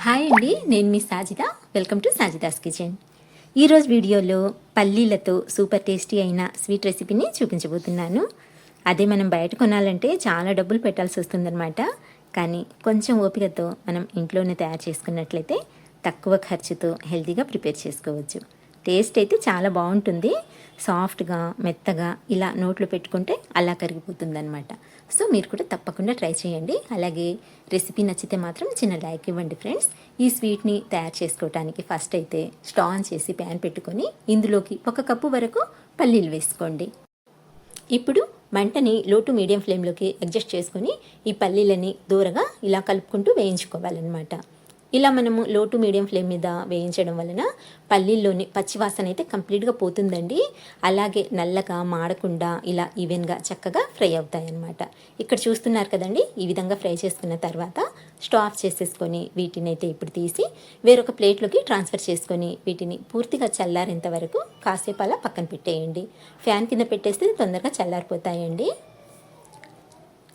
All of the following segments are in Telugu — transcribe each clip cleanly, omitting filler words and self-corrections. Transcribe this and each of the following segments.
హాయ్ అండి, నేను మీ Sajida. Welcome to Sajida's kitchen. ఈరోజు వీడియోలో పల్లీలతో సూపర్ టేస్టీ అయిన స్వీట్ రెసిపీని చూపించబోతున్నాను. అదే మనం బయట కొనాలంటే చాలా డబ్బులు పెట్టాల్సి వస్తుందన్నమాట. కానీ కొంచెం ఓపికతో మనం ఇంట్లోనే తయారు చేసుకున్నట్లయితే తక్కువ ఖర్చుతో హెల్తీగా ప్రిపేర్ చేసుకోవచ్చు. టేస్ట్ అయితే చాలా బాగుంటుంది. సాఫ్ట్గా మెత్తగా ఇలా నోట్లో పెట్టుకుంటే అలా కరిగిపోతుంది అనమాట. సో మీరు కూడా తప్పకుండా ట్రై చేయండి. అలాగే రెసిపీ నచ్చితే మాత్రం చిన్న లైక్ ఇవ్వండి ఫ్రెండ్స్. ఈ స్వీట్ని తయారు చేసుకోవడానికి ఫస్ట్ అయితే స్టవ్ ఆన్ చేసి ప్యాన్ పెట్టుకొని ఇందులోకి 1 కప్పు వరకు పల్లీలు వేసుకోండి. ఇప్పుడు మంటని లో టు మీడియం ఫ్లేమ్లోకి అడ్జస్ట్ చేసుకొని ఈ పల్లీలని దూరగా ఇలా కలుపుకుంటూ వేయించుకోవాలన్నమాట. ఇలా మనము లో టు మీడియం ఫ్లేమ్ మీద వేయించడం వలన పల్లీల్లోని పచ్చివాసన అయితే కంప్లీట్గా పోతుందండి. అలాగే నల్లగా మాడకుండా ఇలా ఈవెన్గా చక్కగా ఫ్రై అవుతాయి అన్నమాట. ఇక్కడ చూస్తున్నారు కదండి, ఈ విధంగా ఫ్రై చేసుకున్న తర్వాత స్టవ్ ఆఫ్ చేసేసుకొని వీటిని అయితే ఇప్పుడు తీసి వేరొక ప్లేట్లోకి ట్రాన్స్ఫర్ చేసుకొని వీటిని పూర్తిగా చల్లారేంత వరకు కాసేపు అలా పక్కన పెట్టేయండి. ఫ్యాన్ కింద పెట్టేస్తే తొందరగా చల్లారిపోతాయండి.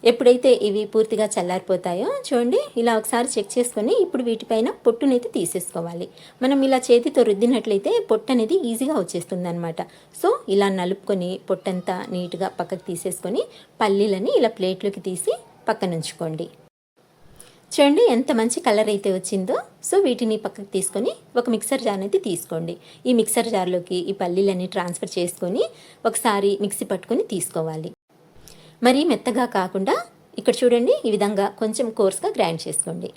ఎప్పుడైతే ఇవి పూర్తిగా చల్లారిపోతాయో చూడండి, ఇలా ఒకసారి చెక్ చేసుకొని ఇప్పుడు వీటిపైన పొట్టునైతే తీసేసుకోవాలి. మనం ఇలా చేతితో రుద్దినట్లయితే పొట్టు అనేది ఈజీగా వచ్చేస్తుంది అనమాట. సో ఇలా నలుపుకొని పొట్టంతా నీట్గా పక్కకు తీసేసుకొని పల్లీలని ఇలా ప్లేట్లోకి తీసి పక్కన ఉంచుకోండి. చూడండి ఎంత మంచి కలర్ అయితే వచ్చిందో. సో వీటిని పక్కకు తీసుకొని ఒక మిక్సర్ జార్ అయితే తీసుకోండి. ఈ మిక్సర్ జార్లోకి ఈ పల్లీలని ట్రాన్స్ఫర్ చేసుకొని ఒకసారి మిక్సీ పట్టుకొని తీసుకోవాలి. మరీ మెత్తగా కాకుండా ఇక్కడ చూడండి, ఈ విధంగా కొంచెం కోర్స్గా గ్రైండ్ చేసుకోండి.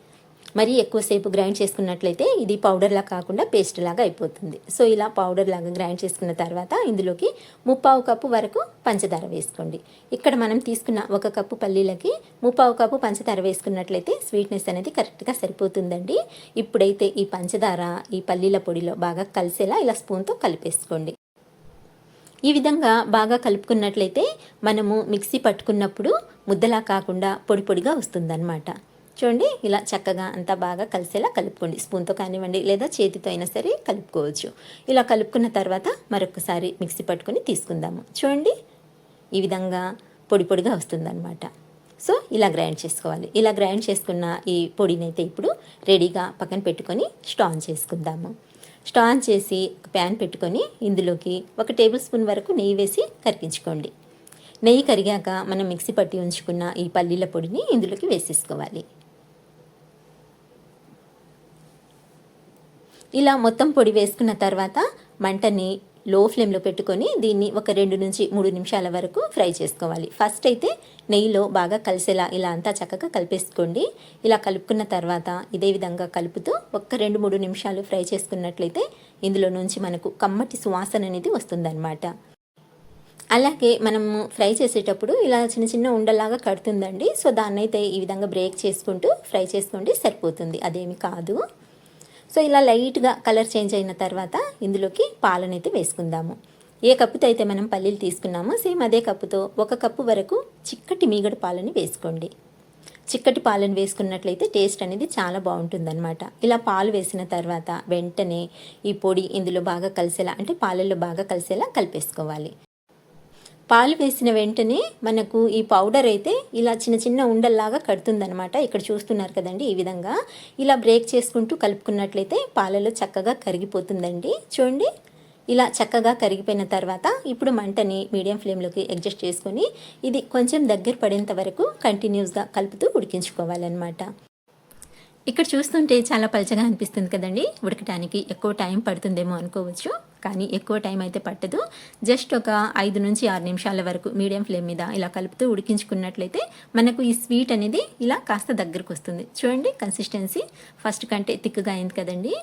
మరీ ఎక్కువసేపు గ్రైండ్ చేసుకున్నట్లయితే ఇది పౌడర్లా కాకుండా పేస్ట్ లాగా అయిపోతుంది. సో ఇలా పౌడర్ లాగా గ్రైండ్ చేసుకున్న తర్వాత ఇందులోకి 1/4 కప్పు వరకు పంచదార వేసుకోండి. ఇక్కడ మనం తీసుకున్న 1 కప్పు పల్లీలకి 1/4 కప్పు పంచదార వేసుకున్నట్లయితే స్వీట్నెస్ అనేది కరెక్ట్గా సరిపోతుందండి. ఇప్పుడైతే ఈ పంచదార ఈ పల్లీల పొడిలో బాగా కలిసేలా ఇలా స్పూన్తో కలిపేసుకోండి. ఈ విధంగా బాగా కలుపుకున్నట్లయితే మనము మిక్సీ పట్టుకున్నప్పుడు ముద్దలా కాకుండా పొడి పొడిగా వస్తుందన్నమాట. చూడండి, ఇలా చక్కగా అంతా బాగా కలిసేలా కలుపుకోండి. స్పూన్తో కానివ్వండి లేదా చేతితో అయినా సరే కలుపుకోవచ్చు. ఇలా కలుపుకున్న తర్వాత మరొకసారి మిక్సీ పట్టుకొని తీసుకుందాము. చూడండి, ఈ విధంగా పొడి పొడిగా వస్తుందన్నమాట. సో ఇలా గ్రైండ్ చేసుకోవాలి. ఇలా గ్రైండ్ చేసుకున్న ఈ పొడిని అయితే ఇప్పుడు రెడీగా పక్కన పెట్టుకొని స్టవ్ ఆన్ చేసుకుందాము. స్టవ్ ఆన్ చేసి ఒక ప్యాన్ పెట్టుకొని ఇందులోకి 1 టేబుల్ స్పూన్ వరకు నెయ్యి వేసి కరిగించుకోండి. నెయ్యి కరిగాక మనం మిక్సీ పట్టి ఉంచుకున్న ఈ పల్లీల పొడిని ఇందులోకి వేసేసుకోవాలి. ఇలా మొత్తం పొడి వేసుకున్న తర్వాత మంటని లో ఫ్లేమ్లో పెట్టుకొని దీన్ని ఒక 2 నుంచి 3 నిమిషాల వరకు ఫ్రై చేసుకోవాలి. ఫస్ట్ అయితే నెయ్యిలో బాగా కలిసేలా ఇలా అంతా చక్కగా కలిపేసుకోండి. ఇలా కలుపుకున్న తర్వాత ఇదే విధంగా కలుపుతూ ఒక 2-3 నిమిషాలు ఫ్రై చేసుకున్నట్లయితే ఇందులో నుంచి మనకు కమ్మటి సువాసన అనేది వస్తుందన్నమాట. అలాగే మనము ఫ్రై చేసేటప్పుడు ఇలా చిన్న చిన్న ఉండలాగా కడుతుందండి. సో దాన్నైతే ఈ విధంగా బ్రేక్ చేసుకుంటూ ఫ్రై చేసుకోండి, సరిపోతుంది, అదేమి కాదు. సో ఇలా లైట్గా కలర్ చేంజ్ అయిన తర్వాత ఇందులోకి పాలనైతే వేసుకుందాము. ఏ కప్పుతో అయితే మనం పల్లీలు తీసుకున్నామో సేమ్ అదే కప్పుతో 1 కప్పు వరకు చిక్కటి మీగడ పాలని వేసుకోండి. చిక్కటి పాలను వేసుకున్నట్లయితే టేస్ట్ అనేది చాలా బాగుంటుందన్నమాట. ఇలా పాలు వేసిన తర్వాత వెంటనే ఈ పొడి ఇందులో బాగా కలిసేలా, అంటే పాలల్లో బాగా కలిసేలా కలిపేసుకోవాలి. పాలు వేసిన వెంటనే మనకు ఈ పౌడర్ అయితే ఇలా చిన్న చిన్న ఉండల్లాగా కడుతుందనమాట. ఇక్కడ చూస్తున్నారు కదండి, ఈ విధంగా ఇలా బ్రేక్ చేసుకుంటూ కలుపుకున్నట్లయితే పాలలో చక్కగా కరిగిపోతుందండి. చూడండి, ఇలా చక్కగా కరిగిపోయిన తర్వాత ఇప్పుడు మంటని మీడియం ఫ్లేమ్లోకి అడ్జస్ట్ చేసుకొని ఇది కొంచెం దగ్గర పడేంత వరకు కంటిన్యూస్గా కలుపుతూ ఉడికించుకోవాలన్నమాట. ఇక్కడ చూస్తుంటే చాలా పలచగా అనిపిస్తుంది కదండి. ఉడకటానికి ఎక్కువ టైం పడుతుందేమో అనుకోవచ్చు, కానీ ఎక్కువ టైం అయితే పట్టదు. జస్ట్ ఒక 5 నుంచి 6 నిమిషాల వరకు మీడియం ఫ్లేమ్ మీద ఇలా కలుపుతూ ఉడికించుకున్నట్లయితే మనకు ఈ స్వీట్ అనేది ఇలా కాస్త దగ్గరకు వస్తుంది. చూడండి, కన్సిస్టెన్సీ ఫస్ట్ కంటే థిక్గా అయింది కదండి.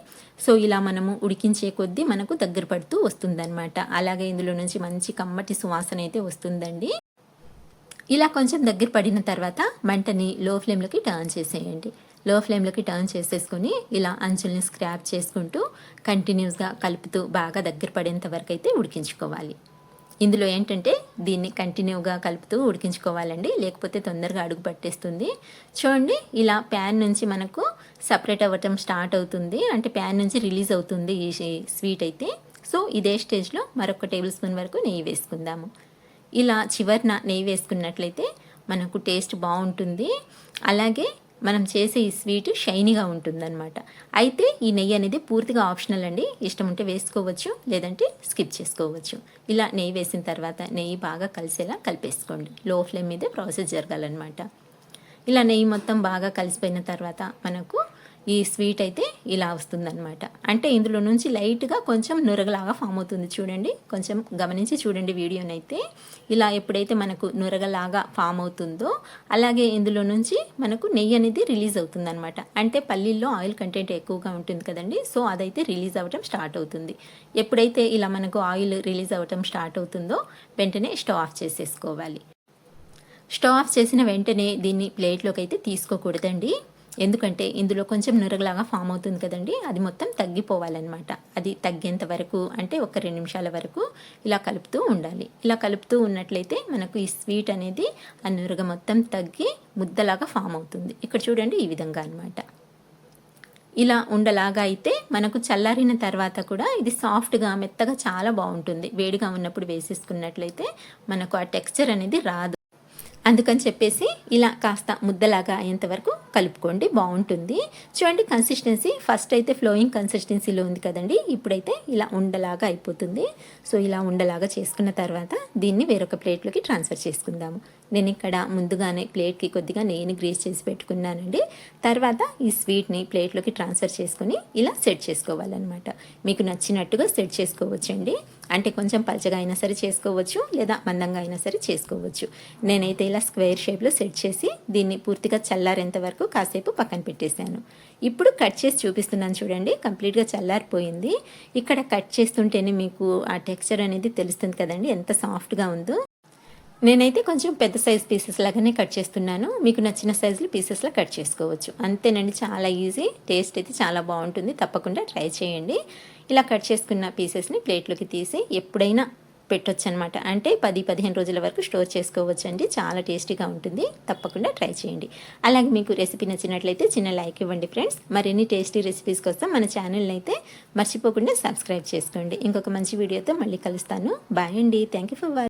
సో ఇలా మనము ఉడికించే కొద్దీ మనకు దగ్గర పడుతూ వస్తుందన్నమాట. అలాగే ఇందులో నుంచి మంచి కమ్మటి సువాసన అయితే వస్తుందండి. ఇలా కొంచెం దగ్గర పడిన తర్వాత మంటని లో ఫ్లేమ్లోకి టర్న్ చేసేయండి. లో ఫ్లేమ్లోకి టర్న్ చేసేసుకొని ఇలా అంచుల్ని స్క్రాప్ చేసుకుంటూ కంటిన్యూస్గా కలుపుతూ బాగా దగ్గర పడేంత వరకు అయితే ఉడికించుకోవాలి. ఇందులో ఏంటంటే దీన్ని కంటిన్యూగా కలుపుతూ ఉడికించుకోవాలండి, లేకపోతే తొందరగా అడుగు పట్టేస్తుంది. చూడండి, ఇలా ప్యాన్ నుంచి మనకు సపరేట్ అవ్వటం స్టార్ట్ అవుతుంది, అంటే ప్యాన్ నుంచి రిలీజ్ అవుతుంది ఈ స్వీట్ అయితే. సో ఇదే స్టేజ్లో మరొక టేబుల్ స్పూన్ వరకు నెయ్యి వేసుకుందాము. ఇలా చివరిన నెయ్యి వేసుకున్నట్లయితే మనకు టేస్ట్ బాగుంటుంది. అలాగే మనం చేసే ఈ స్వీట్ షైనీగా ఉంటుందన్నమాట. అయితే ఈ నెయ్యి అనేది పూర్తిగా ఆప్షనల్ అండి. ఇష్టం ఉంటే వేసుకోవచ్చు, లేదంటే స్కిప్ చేసుకోవచ్చు. ఇలా నెయ్యి వేసిన తర్వాత నెయ్యి బాగా కలిసేలా కలిపేసుకోండి. లో ఫ్లేమ్ మీదే ప్రాసెస్ జరగాలన్నమాట. ఇలా నెయ్యి మొత్తం బాగా కలిసిపోయిన తర్వాత మనకు ఈ స్వీట్ అయితే ఇలా వస్తుందన్నమాట. అంటే ఇందులో నుంచి లైట్గా కొంచెం నురగలాగా ఫామ్ అవుతుంది చూడండి. కొంచెం గమనించి చూడండి వీడియోనైతే. ఇలా ఎప్పుడైతే మనకు నురగలాగా ఫామ్ అవుతుందో అలాగే ఇందులో నుంచి మనకు నెయ్యి అనేది రిలీజ్ అవుతుందన్నమాట. అంటే పల్లీల్లో ఆయిల్ కంటెంట్ ఎక్కువగా ఉంటుంది కదండి, సో అదైతే రిలీజ్ అవ్వటం స్టార్ట్ అవుతుంది. ఎప్పుడైతే ఇలా మనకు ఆయిల్ రిలీజ్ అవ్వటం స్టార్ట్ అవుతుందో వెంటనే స్టవ్ ఆఫ్ చేసేసుకోవాలి. స్టవ్ ఆఫ్ చేసిన వెంటనే దీన్ని ప్లేట్లోకి అయితే తీసుకోకూడదండి. ఎందుకంటే ఇందులో కొంచెం నురగలాగా ఫామ్ అవుతుంది కదండి, అది మొత్తం తగ్గిపోవాలన్నమాట. అది తగ్గేంత వరకు అంటే ఒక 2 నిమిషాల వరకు ఇలా కలుపుతూ ఉండాలి. ఇలా కలుపుతూ ఉన్నట్లయితే మనకు ఈ స్వీట్ అనేది ఆ నురగ మొత్తం తగ్గి ముద్దలాగా ఫామ్ అవుతుంది. ఇక్కడ చూడండి ఈ విధంగా అన్నమాట. ఇలా ఉండలాగా అయితే మనకు చల్లారిన తర్వాత కూడా ఇది సాఫ్ట్గా మెత్తగా చాలా బాగుంటుంది. వేడిగా ఉన్నప్పుడు వేసేసుకున్నట్లయితే మనకు ఆ టెక్స్చర్ అనేది రాదు. అందుకని చెప్పేసి ఇలా కాస్త ముద్దలాగా అయ్యేంత వరకు కలుపుకోండి, బాగుంటుంది. చూడండి కన్సిస్టెన్సీ ఫస్ట్ అయితే ఫ్లోయింగ్ కన్సిస్టెన్సీలో ఉంది కదండి, ఇప్పుడైతే ఇలా ఉండలాగా అయిపోతుంది. సో ఇలా ఉండలాగా చేసుకున్న తర్వాత దీన్ని వేరొక ప్లేట్లోకి ట్రాన్స్ఫర్ చేసుకుందాము. నేను ఇక్కడ ముందుగానే ప్లేట్కి కొద్దిగా నెయ్యిని గ్రీస్ చేసి పెట్టుకున్నానండి. తర్వాత ఈ స్వీట్ని ప్లేట్లోకి ట్రాన్స్ఫర్ చేసుకొని ఇలా సెట్ చేసుకోవాలన్నమాట. మీకు నచ్చినట్టుగా సెట్ చేసుకోవచ్చండి. అంటే కొంచెం పలచగా అయినా సరే చేసుకోవచ్చు, లేదా మందంగా అయినా సరే చేసుకోవచ్చు. నేనైతే ఇలా స్క్వేర్ షేప్లో సెట్ చేసి దీన్ని పూర్తిగా చల్లారేంత వరకు కాసేపు పక్కన పెట్టేశాను. ఇప్పుడు కట్ చేసి చూపిస్తున్నాను చూడండి, కంప్లీట్గా చల్లారిపోయింది. ఇక్కడ కట్ చేస్తుంటేనే మీకు ఆ టెక్స్చర్ అనేది తెలుస్తుంది కదండి ఎంత సాఫ్ట్గా ఉందో. నేనైతే కొంచెం పెద్ద సైజ్ పీసెస్ లాగానే కట్ చేస్తున్నాను. మీకు నచ్చిన సైజులో పీసెస్లో కట్ చేసుకోవచ్చు. అంతేనండి, చాలా ఈజీ. టేస్ట్ అయితే చాలా బాగుంటుంది, తప్పకుండా ట్రై చేయండి. ఇలా కట్ చేసుకున్న పీసెస్ని ప్లేట్లోకి తీసి ఎప్పుడైనా పెట్టొచ్చు అనమాట. అంటే 10-15 రోజుల వరకు స్టోర్ చేసుకోవచ్చు అండి. చాలా టేస్టీగా ఉంటుంది, తప్పకుండా ట్రై చేయండి. అలాగే మీకు రెసిపీ నచ్చినట్లయితే చిన్న లైక్ ఇవ్వండి ఫ్రెండ్స్. మరిన్ని టేస్టీ రెసిపీస్ కోసం మన ఛానల్ని అయితే మర్చిపోకుండా సబ్స్క్రైబ్ చేసుకోండి. ఇంకొక మంచి వీడియోతో మళ్ళీ కలుస్తాను. బాయ్ అండి. Thank you for watching.